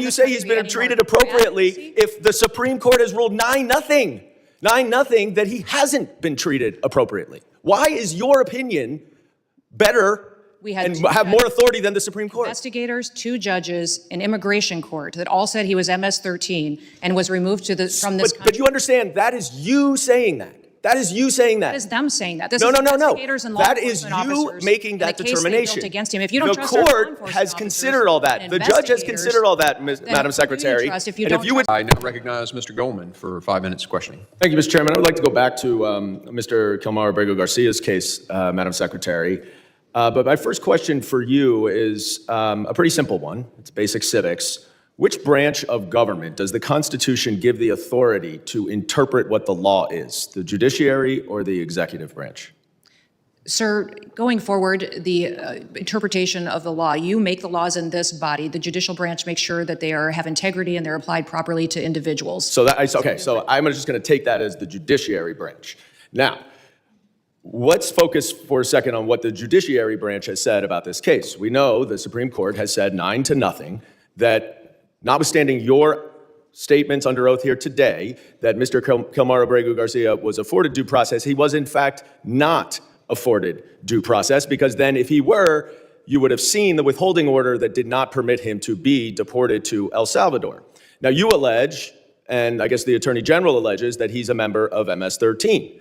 You say he's been treated appropriately if the Supreme Court has ruled 9-0 that he hasn't been treated appropriately. Why is your opinion better and have more authority than the Supreme Court? Investigators, 2 judges, an immigration court that all said he was MS-13 and was removed from this country. But you understand, that is you saying that. That is you saying that. That is them saying that. This No. is investigators and law That is enforcement you officers making that and the case they built determination. against him. If you don't The trust our law court enforcement has officers considered all that. and The judge has investigators, considered all that, then Madam who do you Secretary. trust if you And don't you would, I now recognize Mr. Goldman for 5 minutes questioning. Thank you, Mr. Chairman. I would like to go back to Mr. Kilmar Abrego Garcia's case, Madam Secretary. But my first question for you is a pretty simple one. It's basic civics. Which branch of government does the Constitution give the authority to interpret what the law is, the judiciary or the executive branch? Sir, going forward, the interpretation of the law, you make the laws in this body. The judicial branch makes sure that they have integrity and they're applied properly to individuals. So I'm just going to take that as the judiciary branch. Now, let's focus for a second on what the judiciary branch has said about this case. We know the Supreme Court has said 9-0 that, notwithstanding your statements under oath here today, that Mr. Kilmar Abrego Garcia was afforded due process, he was in fact not afforded due process, because then if he were, you would have seen the withholding order that did not permit him to be deported to El Salvador. Now you allege, and I guess the Attorney General alleges, that he's a member of MS-13.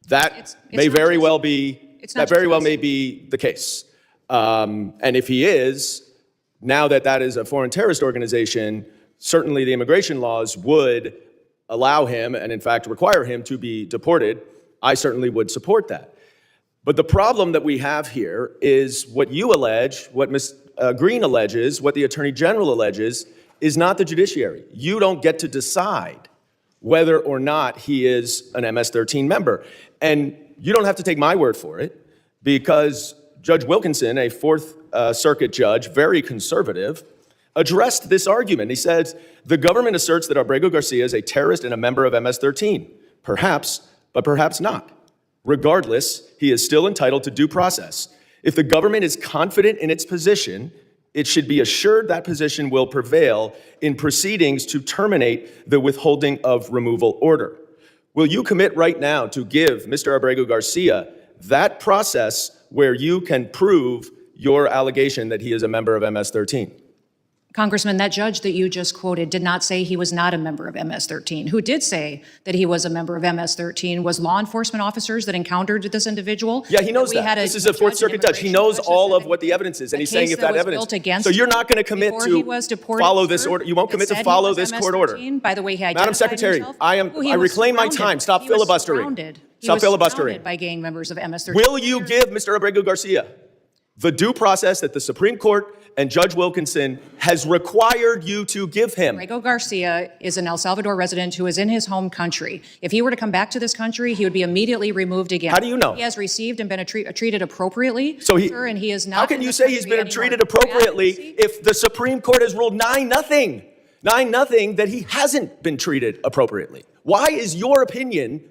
That may very well be the case. And if he is, now that is a foreign terrorist organization, certainly the immigration laws would allow him, and in fact require him, to be deported. I certainly would support that. But the problem that we have here is what you allege, what Ms. Green alleges, what the Attorney General alleges, is not the judiciary. You don't get to decide whether or not he is an MS-13 member. And you don't have to take my word for it, because Judge Wilkinson, a Fourth Circuit judge, very conservative, addressed this argument. He says, the government asserts that Arbrego Garcia is a terrorist and a member of MS-13. Perhaps, but perhaps not. Regardless, he is still entitled to due process. If the government is confident in its position, it should be assured that position will prevail in proceedings to terminate the withholding of removal order. Will you commit right now to give Mr. Arbrego Garcia that process where you can prove your allegation that he is a member of MS-13? Congressman, that judge that you just quoted did not say he was not a member of MS-13. Who did say that he was a member of MS-13 was law enforcement officers that encountered this individual. Yeah, he knows that. This is a Fourth Circuit judge. He knows all of what the evidence is, and he's saying if that evidence. So you're not going to commit to follow this order. You won't commit to follow this court order. By the way, he Madam Secretary, I reclaim my time. Stop filibustering. Stop filibustering. By gang members of MS-13. Will you give Mr. Arbrego Garcia the due process that the Supreme Court and Judge Wilkinson has required you to give him? Arbrego Garcia is an El Salvador resident who is in his home country. If he were to come back to this country, he would be immediately removed again. How do you know? He has received and been treated appropriately. So and he is not. How can you say he's been treated appropriately if the Supreme Court has ruled 9-0 that he hasn't been treated appropriately? Why is your opinion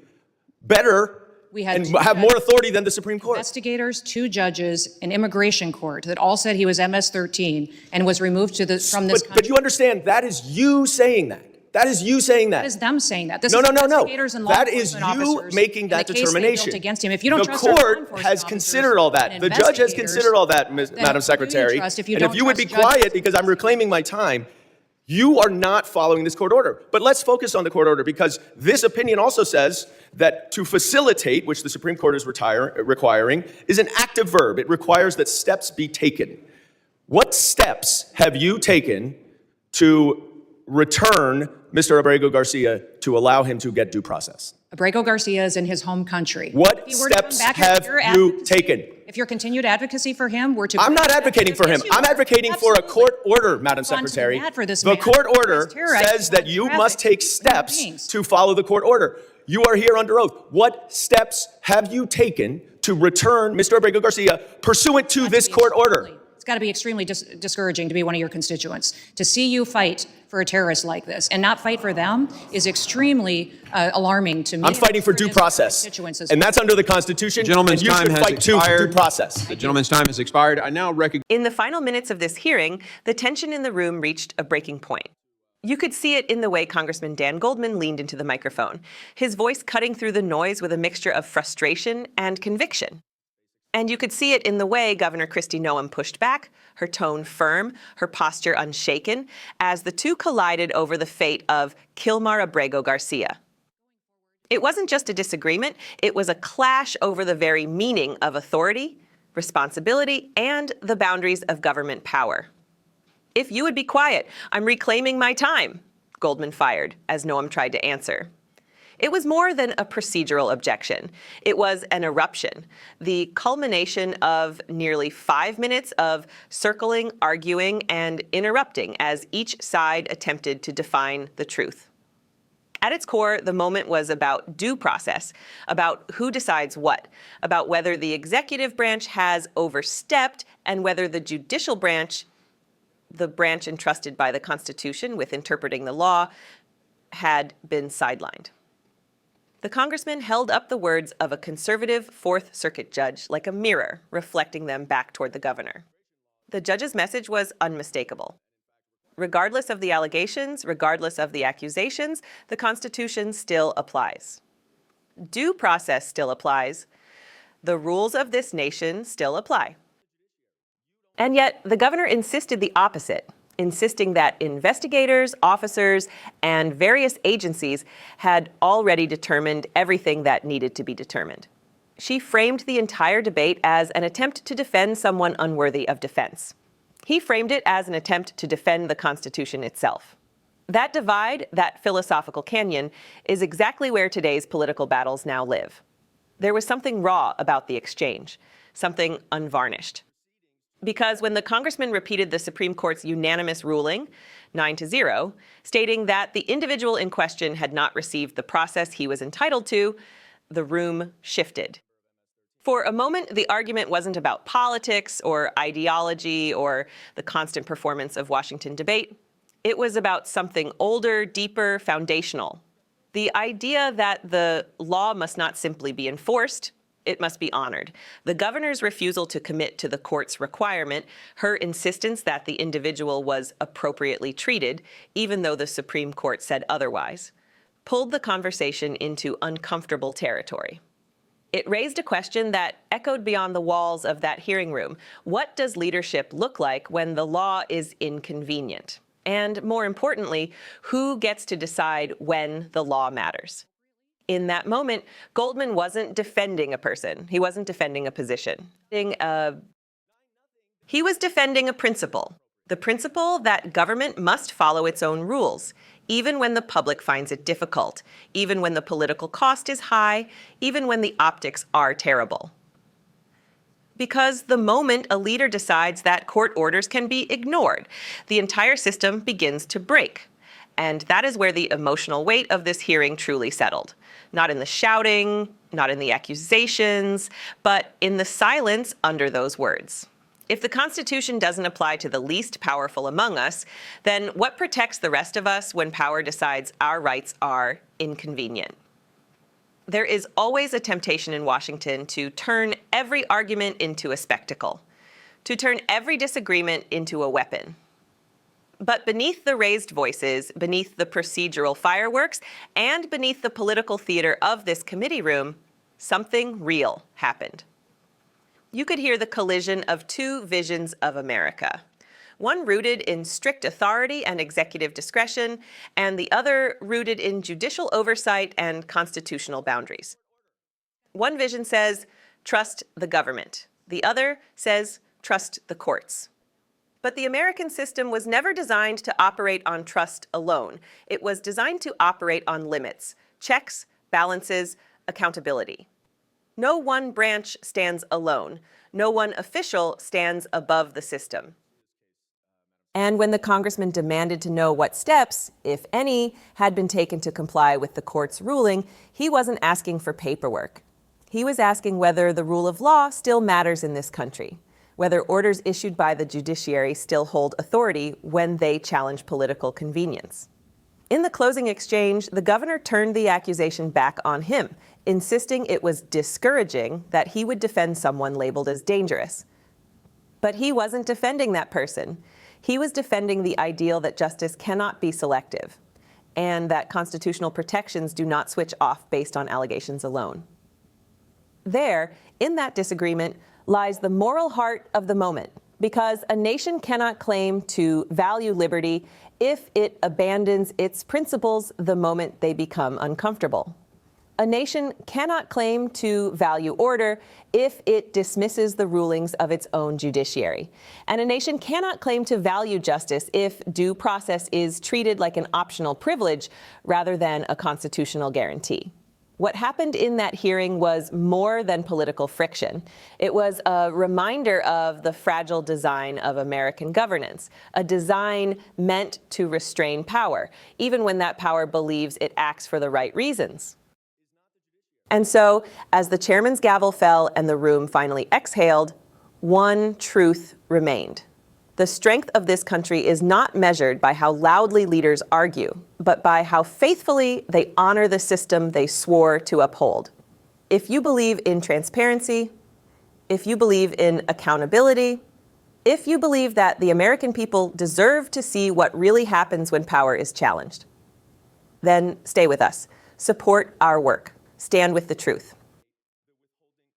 better and have more authority than the Supreme Court? Investigators, 2 judges, an immigration court that all said he was MS-13 and was removed from this country. But you understand, that is you saying that. That is you saying that. That is them saying that. This No. is investigators and law That is enforcement you officers making that and the case they determination. built against him. If you don't The trust our law court enforcement has officers considered all that. and The judge has investigators, considered all that, then Madam who Secretary. do you trust if you And don't if you would be trust judges? quiet, because I'm reclaiming my time, you are not following this court order. But let's focus on the court order, because this opinion also says that to facilitate, which the Supreme Court is requiring, is an active verb. It requires that steps be taken. What steps have you taken to return Mr. Arbrego Garcia to allow him to get due process? Arbrego Garcia is in his home country. What steps have you taken? If your continued advocacy for him were to... I'm not advocating for him. I'm advocating for a court order, Madam Secretary. The court order says that you must take steps to follow the court order. You are here under oath. What steps have you taken to return Mr. Arbrego Garcia pursuant to this court order? It's got to be extremely discouraging to be one of your constituents, to see you fight for a terrorist like this and not fight for them is extremely alarming to me. I'm fighting for due process, and that's under the Constitution. Gentleman's and you time should has fight too for due expired. process. The gentleman's time has expired. I now recognize. In the final minutes of this hearing, the tension in the room reached a breaking point. You could see it in the way Congressman Dan Goldman leaned into the microphone, his voice cutting through the noise with a mixture of frustration and conviction. And you could see it in the way Governor Kristi Noem pushed back, her tone firm, her posture unshaken, as the two collided over the fate of Kilmar Abrego Garcia. It wasn't just a disagreement, it was a clash over the very meaning of authority, responsibility, and the boundaries of government power. "If you would be quiet, I'm reclaiming my time," Goldman fired as Noem tried to answer. It was more than a procedural objection. It was an eruption, the culmination of nearly 5 minutes of circling, arguing, and interrupting as each side attempted to define the truth. At its core, the moment was about due process, about who decides what, about whether the executive branch has overstepped and whether the judicial branch, the branch entrusted by the Constitution with interpreting the law, had been sidelined. The congressman held up the words of a conservative Fourth Circuit judge like a mirror, reflecting them back toward the governor. The judge's message was unmistakable. Regardless of the allegations, regardless of the accusations, the Constitution still applies. Due process still applies. The rules of this nation still apply. And yet, the governor insisted the opposite, insisting that investigators, officers, and various agencies had already determined everything that needed to be determined. She framed the entire debate as an attempt to defend someone unworthy of defense. He framed it as an attempt to defend the Constitution itself. That divide, that philosophical canyon, is exactly where today's political battles now live. There was something raw about the exchange, something unvarnished. Because when the congressman repeated the Supreme Court's unanimous ruling, 9-0, stating that the individual in question had not received the process he was entitled to, the room shifted. For a moment, the argument wasn't about politics or ideology or the constant performance of Washington debate. It was about something older, deeper, foundational. The idea that the law must not simply be enforced, it must be honored. The governor's refusal to commit to the court's requirement, her insistence that the individual was appropriately treated, even though the Supreme Court said otherwise, pulled the conversation into uncomfortable territory. It raised a question that echoed beyond the walls of that hearing room. What does leadership look like when the law is inconvenient? And more importantly, who gets to decide when the law matters? In that moment, Goldman wasn't defending a person. He wasn't defending a position. He was defending a principle, the principle that government must follow its own rules, even when the public finds it difficult, even when the political cost is high, even when the optics are terrible. Because the moment a leader decides that court orders can be ignored, the entire system begins to break. And that is where the emotional weight of this hearing truly settled. Not in the shouting, not in the accusations, but in the silence under those words. If the Constitution doesn't apply to the least powerful among us, then what protects the rest of us when power decides our rights are inconvenient? There is always a temptation in Washington to turn every argument into a spectacle, to turn every disagreement into a weapon. But beneath the raised voices, beneath the procedural fireworks, and beneath the political theater of this committee room, something real happened. You could hear the collision of two visions of America, one rooted in strict authority and executive discretion, and the other rooted in judicial oversight and constitutional boundaries. One vision says, trust the government. The other says, trust the courts. But the American system was never designed to operate on trust alone. It was designed to operate on limits, checks, balances, accountability. No one branch stands alone. No one official stands above the system. And when the congressman demanded to know what steps, if any, had been taken to comply with the court's ruling, he wasn't asking for paperwork. He was asking whether the rule of law still matters in this country, whether orders issued by the judiciary still hold authority when they challenge political convenience. In the closing exchange, the governor turned the accusation back on him, insisting it was discouraging that he would defend someone labeled as dangerous. But he wasn't defending that person. He was defending the ideal that justice cannot be selective, and that constitutional protections do not switch off based on allegations alone. There, in that disagreement, lies the moral heart of the moment, because a nation cannot claim to value liberty if it abandons its principles the moment they become uncomfortable. A nation cannot claim to value order if it dismisses the rulings of its own judiciary. And a nation cannot claim to value justice if due process is treated like an optional privilege rather than a constitutional guarantee. What happened in that hearing was more than political friction. It was a reminder of the fragile design of American governance, a design meant to restrain power, even when that power believes it acts for the right reasons. And so, as the chairman's gavel fell and the room finally exhaled, one truth remained. The strength of this country is not measured by how loudly leaders argue, but by how faithfully they honor the system they swore to uphold. If you believe in transparency, if you believe in accountability, if you believe that the American people deserve to see what really happens when power is challenged, then stay with us. Support our work. Stand with the truth.